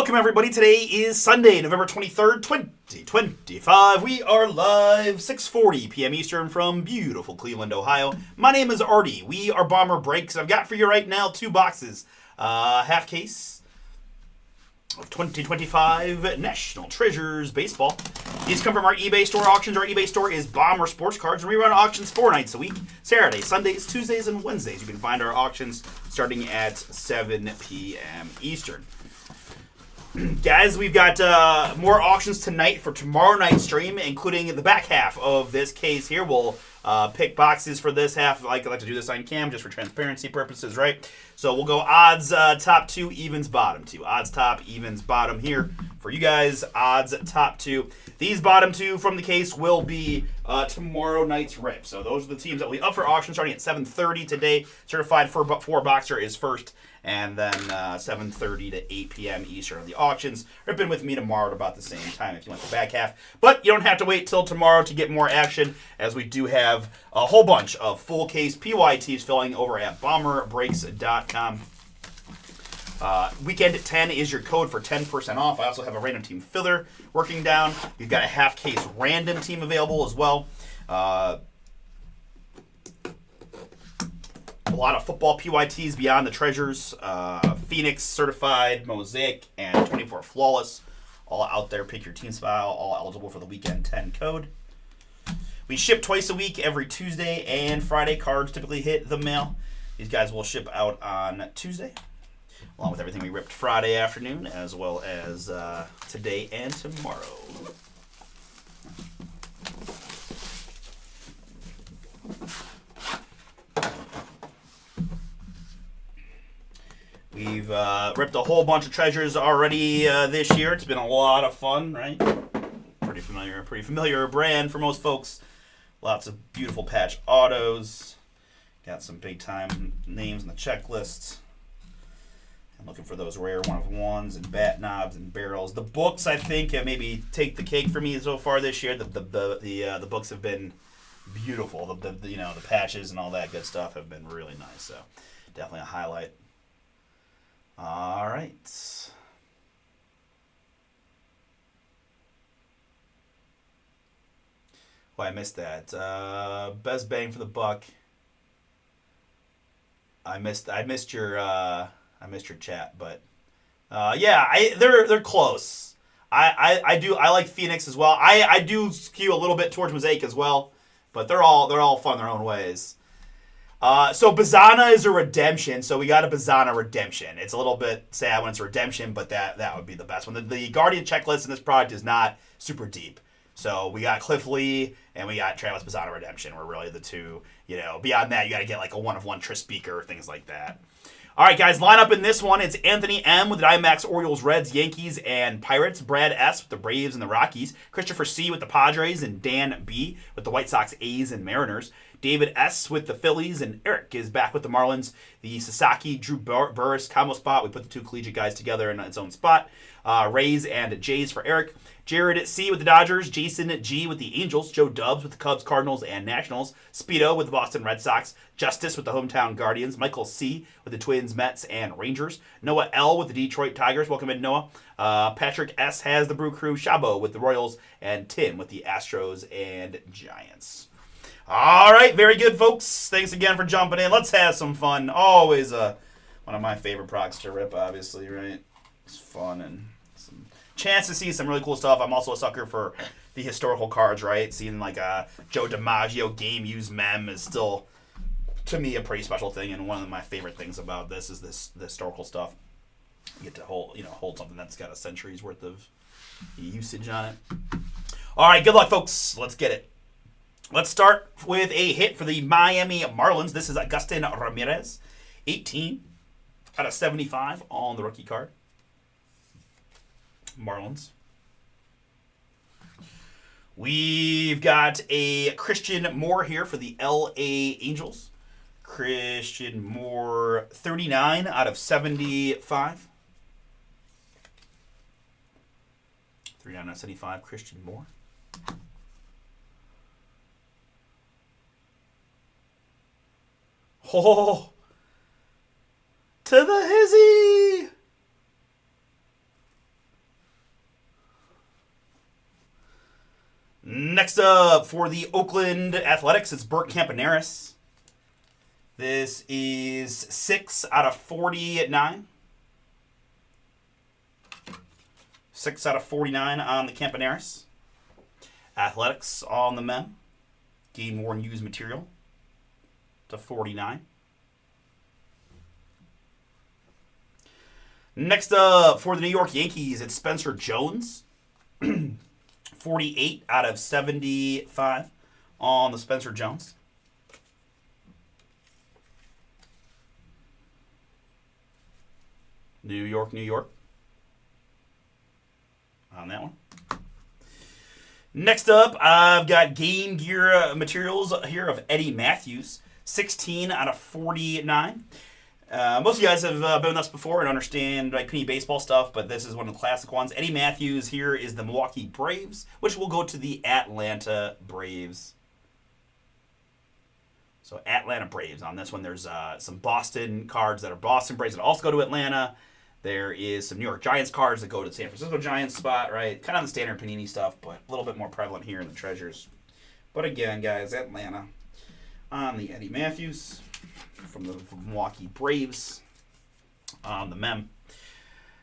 Welcome, everybody. Today is Sunday, November 23rd, 2025. We are live 6:40 p.m. Eastern from beautiful Cleveland, Ohio. My name is Artie. We are Bomber Breaks. I've got for you right now 2 boxes. Half case of 2025 National Treasures Baseball. These come from our eBay store auctions. Our eBay store is Bomber Sports Cards, and we run auctions 4 nights a week. Saturdays, Sundays, Tuesdays, and Wednesdays. You can find our auctions starting at 7 p.m. Eastern. Guys, we've got more auctions tonight for tomorrow night's stream, including the back half of this case here. We'll pick boxes for this half. I like to do this on cam just for transparency purposes, right? So we'll go odds top 2, evens bottom 2. Odds top, evens bottom here for you guys. Odds top 2. These bottom 2 from the case will be tomorrow night's rip. So those are the teams that will be up for auction starting at 7:30 today. Certified for 4 boxer is first. And then 7:30 to 8 p.m. Eastern. The auctions ripping with me tomorrow at about the same time if you want the back half. But you don't have to wait till tomorrow to get more action, as we do have a whole bunch of full case PYTs filling over at bomberbreaks.com. Weekend at 10 is your code for 10% off. I also have a random team filler working down. We've got a half case random team available as well. A lot of football PYTs beyond the treasures. Phoenix certified, Mosaic, and 24 flawless. All out there. Pick your team style. All eligible for the weekend 10 code. We ship twice a week, every Tuesday and Friday. Cards typically hit the mail. These guys will ship out on Tuesday, along with everything we ripped Friday afternoon, as well as today and tomorrow. We've ripped a whole bunch of treasures already this year. It's been a lot of fun, right? Pretty familiar brand for most folks. Lots of beautiful patch autos. Got some big time names in the checklist. I'm looking for those rare 1-of-1s and bat knobs and barrels. The books, I think, have maybe take the cake for me so far this year. The books have been beautiful. The patches and all that good stuff have been really nice. So definitely a highlight. All right. Well, I missed that. Best bang for the buck. I missed your chat, but yeah, they're close. I like Phoenix as well. I do skew a little bit towards Mosaic as well, but they're all fun in their own ways. So Bazana is a redemption, so we got a Bazana redemption. It's a little bit sad when it's a redemption, but that would be the best one. The Guardian checklist in this product is not super deep. So we got Cliff Lee and we got Travis Bazana redemption. We're really the two, beyond that, you got to get like a 1-of-1 Tris Speaker, things like that. All right, guys, line up in this one. It's Anthony M. with the Diamondbacks, Orioles, Reds, Yankees, and Pirates. Brad S. with the Braves and the Rockies. Christopher C. with the Padres, and Dan B. with the White Sox, A's, and Mariners. David S. with the Phillies, and Eric is back with the Marlins. The Sasaki, Drew Burris combo spot. We put the 2 collegiate guys together in its own spot. Rays and Jays for Eric. Jared C. with the Dodgers, Jason G. with the Angels, Joe Dubs with the Cubs, Cardinals, and Nationals, Speedo with the Boston Red Sox, Justice with the hometown Guardians, Michael C. with the Twins, Mets, and Rangers, Noah L. with the Detroit Tigers. Welcome in, Noah. Patrick S. has the Brew Crew, Shabo with the Royals, and Tim with the Astros and Giants. All right, very good, folks. Thanks again for jumping in. Let's have some fun. Always one of my favorite products to rip, obviously, right? It's fun and some chance to see some really cool stuff. I'm also a sucker for the historical cards, right? Seeing like a Joe DiMaggio game used mem is still, to me, a pretty special thing. And one of my favorite things about this is the historical stuff. You get to hold something that's got a century's worth of usage on it. All right, good luck, folks. Let's get it. Let's start with a hit for the Miami Marlins. This is Agustin Ramirez, 18 out of 75 on the rookie card. Marlins. We've got a Christian Moore here for the LA Angels. Christian Moore, 39 out of 75. 39 out of 75, Christian Moore. Oh, to the hizzy. Next up, for the Oakland Athletics, it's Bert Campaneris. This is 6 out of 49. 6 out of 49 on the Campaneris. Athletics on the mem. Game worn used material to 49. Next up, for the New York Yankees, it's Spencer Jones. 48 out of 75 on the Spencer Jones. New York, New York. On that one. Next up, I've got Game Gear materials here of Eddie Matthews. 16 out of 49. Most of you guys have been with us before and understand like Panini baseball stuff, but this is one of the classic ones. Eddie Matthews here is the Milwaukee Braves, which will go to the Atlanta Braves. So Atlanta Braves on this one. There's some Boston cards that are Boston Braves that also go to Atlanta. There is some New York Giants cards that go to the San Francisco Giants spot, right? Kind of the standard Panini stuff, but a little bit more prevalent here in the Treasures. But again, guys, Atlanta on the Eddie Matthews from the Milwaukee Braves on the mem.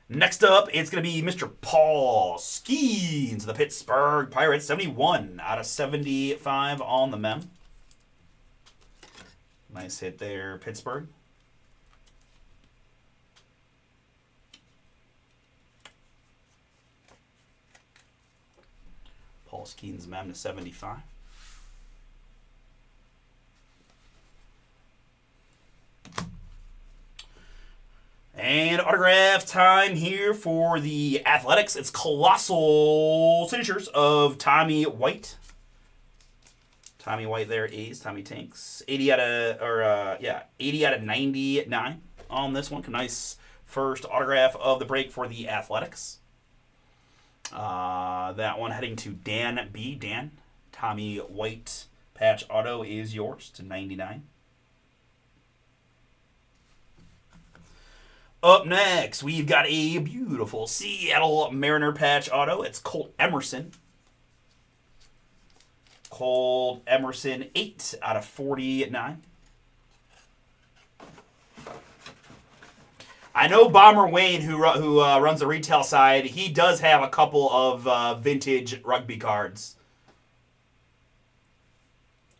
Next up, it's going to be Mr. Paul Skeens, the Pittsburgh Pirates, 71 out of 75 on the mem. Nice hit there, Pittsburgh. Paul Skeens mem to 75. And autograph time here for the Athletics. It's colossal signatures of Tommy White. Tommy White there, A's, Tommy Tanks. 80 out of 99 on this one. Nice first autograph of the break for the Athletics. That one heading to Dan B. Dan. Tommy White patch auto is yours to 99. Up next, we've got a beautiful Seattle Mariner patch auto. It's Colt Emerson. Colt Emerson, 8 out of 49. I know Bomber Wayne, who runs the retail side, he does have a couple of vintage rugby cards.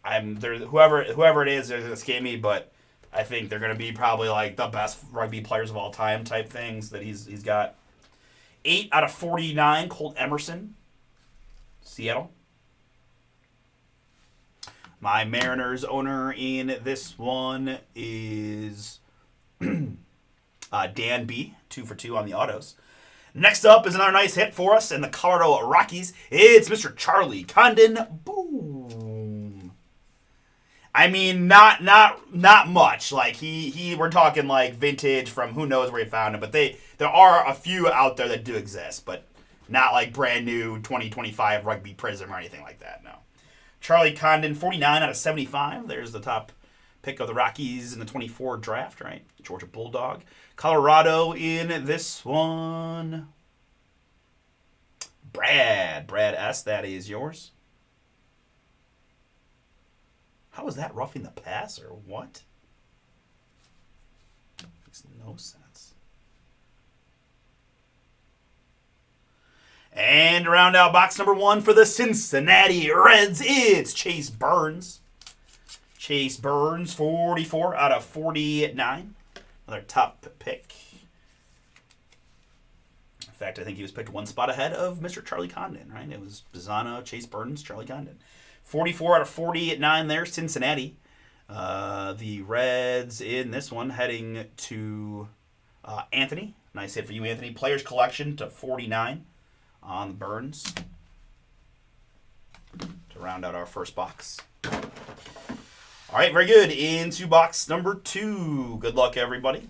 Whoever it is, they're going to scam me, but I think they're going to be probably like the best rugby players of all time type things that he's got. 8 out of 49, Colt Emerson, Seattle. My Mariners owner in this one is Dan B, 2 for 2 on the autos. Next up is another nice hit for us in the Colorado Rockies. It's Mr. Charlie Condon. Boom. I mean, not much. Like we're talking like vintage from who knows where he found it, but there are a few out there that do exist, but not like brand new 2025 Rugby Prism or anything like that. No. Charlie Condon, 49 out of 75. There's the top pick of the Rockies in the 24 draft, right? Georgia Bulldog. Colorado in this one. Brad S., that is yours. How is that roughing the passer? What? Makes no sense. And to round out box number 1 for the Cincinnati Reds, it's Chase Burns. Chase Burns, 44 out of 49. Another top pick. In fact, I think he was picked one spot ahead of Mr. Charlie Condon, right? It was Bizana, Chase Burns, Charlie Condon. 44 out of 49 there, Cincinnati. The Reds in this one heading to Anthony. Nice hit for you, Anthony. Players collection to 49 on Burns to round out our first box. All right, very good. Into box number 2. Good luck, everybody.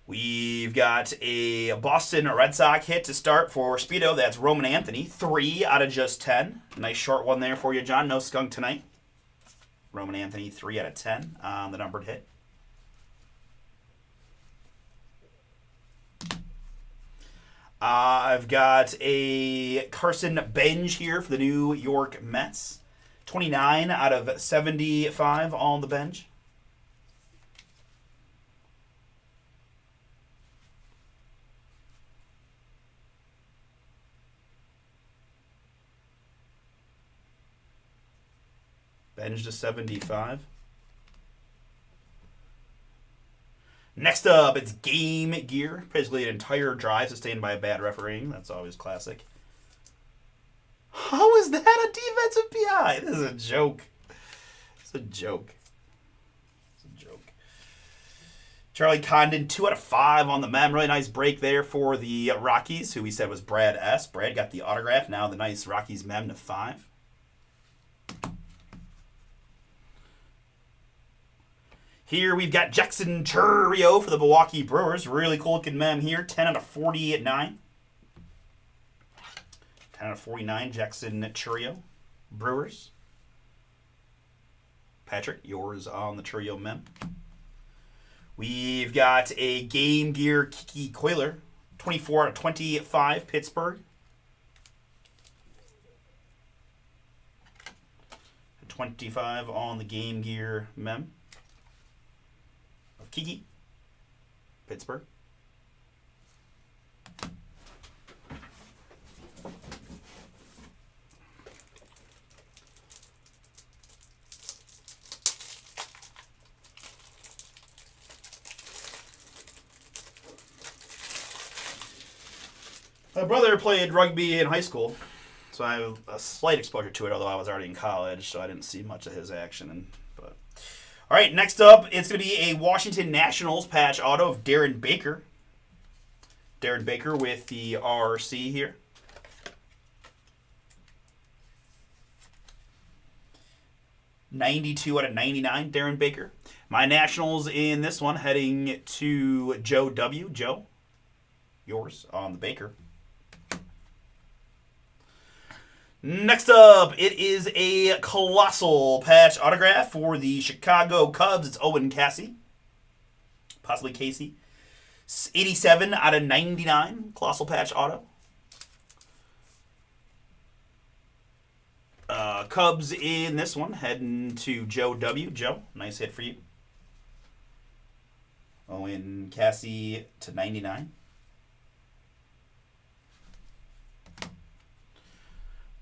We've got a Boston Red Sox hit to start for Speedo. That's Roman Anthony. 3 out of just 10. Nice short one there for you, John. No skunk tonight. Roman Anthony, 3 out of 10 on the numbered hit. I've got a Carson Benj here for the New York Mets. 29 out of 75 on the bench. Benj to 75. Next up, it's Game Gear. Basically an entire drive sustained by a bad refereeing. That's always classic. How is that a defensive PI? This is a joke. It's a joke. It's a joke. Charlie Condon, 2 out of 5 on the Mem. Really nice break there for the Rockies, who we said was Brad S. Brad got the autograph. Now the nice Rockies Mem to 5. Here we've got Jackson Chourio for the Milwaukee Brewers. Really cool looking mem here. 10 out of 49. 10 out of 49, Jackson Chourio. Brewers. Patrick, yours on the Chourio mem. We've got a Game Gear Kiki Coiler. 24 out of 25, Pittsburgh. 25 on the Game Gear mem. Kiki, Pittsburgh. My brother played rugby in high school, so I have a slight exposure to it, although I was already in college, so I didn't see much of his action. All right, next up, it's going to be a Washington Nationals patch auto of Darren Baker. Darren Baker with the RC here. $92 out of 99, Darren Baker. My Nationals in this one heading to Joe W. Joe, yours on the Baker. Next up, it is a Colossal patch autograph for the Chicago Cubs. It's Owen Casey. Possibly Casey. 87 out of 99, Colossal patch auto. Cubs in this one, heading to Joe W. Joe, nice hit for you. Owen Casey to 99.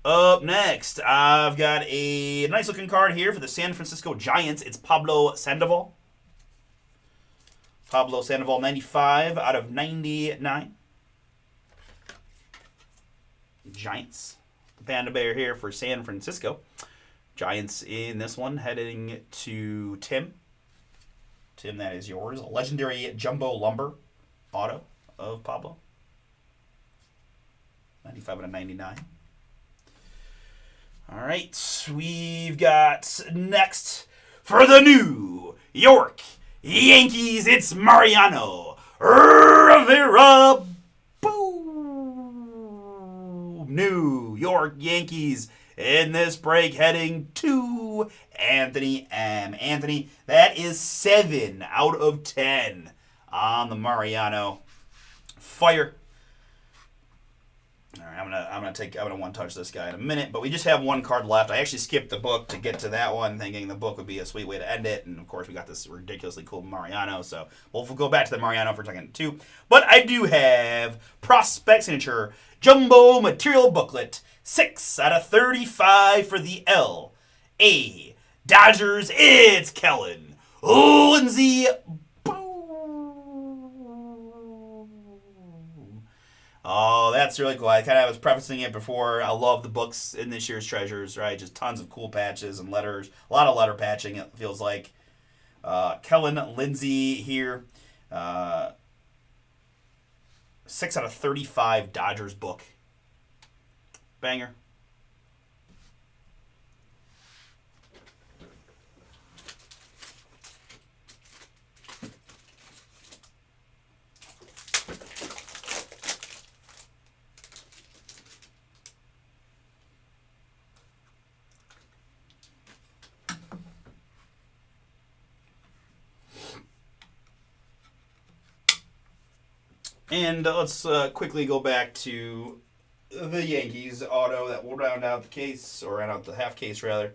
Up next, I've got a nice looking card here for the San Francisco Giants. It's Pablo Sandoval. Pablo Sandoval, 95 out of 99. Giants. The Panda Bear here for San Francisco. Giants in this one, heading to Tim. Tim, that is yours. Legendary Jumbo Lumber auto of Pablo. 95 out of 99. All right, we've got next for the New York Yankees, it's Mariano Rivera. Boom! New York Yankees in this break heading to Anthony M. Anthony, that is 7 out of 10 on the Mariano. Fire. All right, I'm gonna one touch this guy in a minute, but we just have one card left. I actually skipped the book to get to that one, thinking the book would be a sweet way to end it, and of course we got this ridiculously cool Mariano. So we'll go back to the Mariano for a second too. But I do have Prospect Signature Jumbo Material Booklet, 6 out of 35 for the L.A. Dodgers. It's Kellen Lindsey. Oh, that's really cool. I kind of was prefacing it before. I love the books in this year's Treasures, right? Just tons of cool patches and letters. A lot of letter patching, it feels like. Kellen Lindsey here. 6 out of 35 Dodgers book. Banger. And let's quickly go back to the Yankees auto that will round out the case, or round out the half case rather.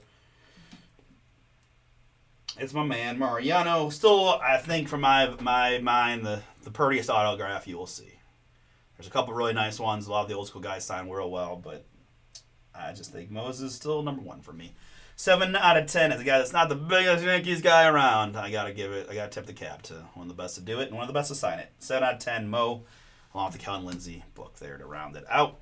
It's my man Mariano. Still, I think from my mind, the prettiest autograph you will see. There's a couple really nice ones. A lot of the old school guys sign real well, but I just think Moses is still number one for me. 7 out of 10 is a guy that's not the biggest Yankees guy around. I gotta tip the cap to one of the best to do it and one of the best to sign it. 7 out of 10, Mo, along with the Kellen Lindsay book there to round it out.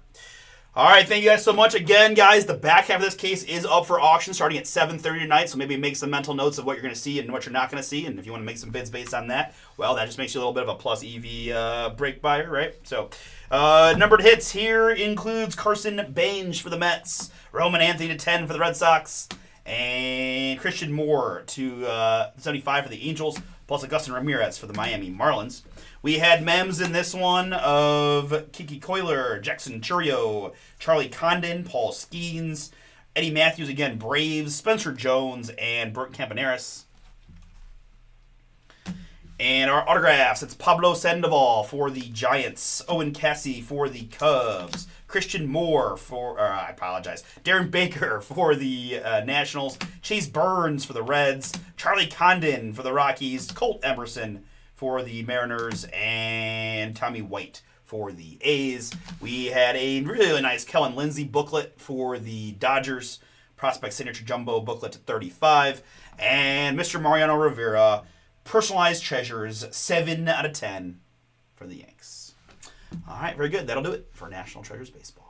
All right, thank you guys so much. Again, guys, the back half of this case is up for auction starting at 7:30 tonight, so maybe make some mental notes of what you're going to see and what you're not going to see, and if you want to make some bids based on that, well, that just makes you a little bit of a plus EV break buyer, right? So, numbered hits here includes Carson Bange for the Mets, Roman Anthony to 10 for the Red Sox, and Christian Moore to 75 for the Angels, plus Augustin Ramirez for the Miami Marlins. We had mems in this one of Kiki Coiler, Jackson Churio, Charlie Condon, Paul Skeens, Eddie Matthews again, Braves, Spencer Jones, and Bert Campaneris. And our autographs, it's Pablo Sandoval for the Giants, Owen Cassie for the Cubs, Christian Moore for, Darren Baker for the Nationals, Chase Burns for the Reds, Charlie Condon for the Rockies, Colt Emerson for the Mariners, and Tommy White for the A's. We had a really nice Kellen Lindsay booklet for the Dodgers, Prospect Signature Jumbo booklet to 35, and Mr. Mariano Rivera, Personalized Treasures, 7 out of 10 for the Yanks. All right, very good. That'll do it for National Treasures Baseball.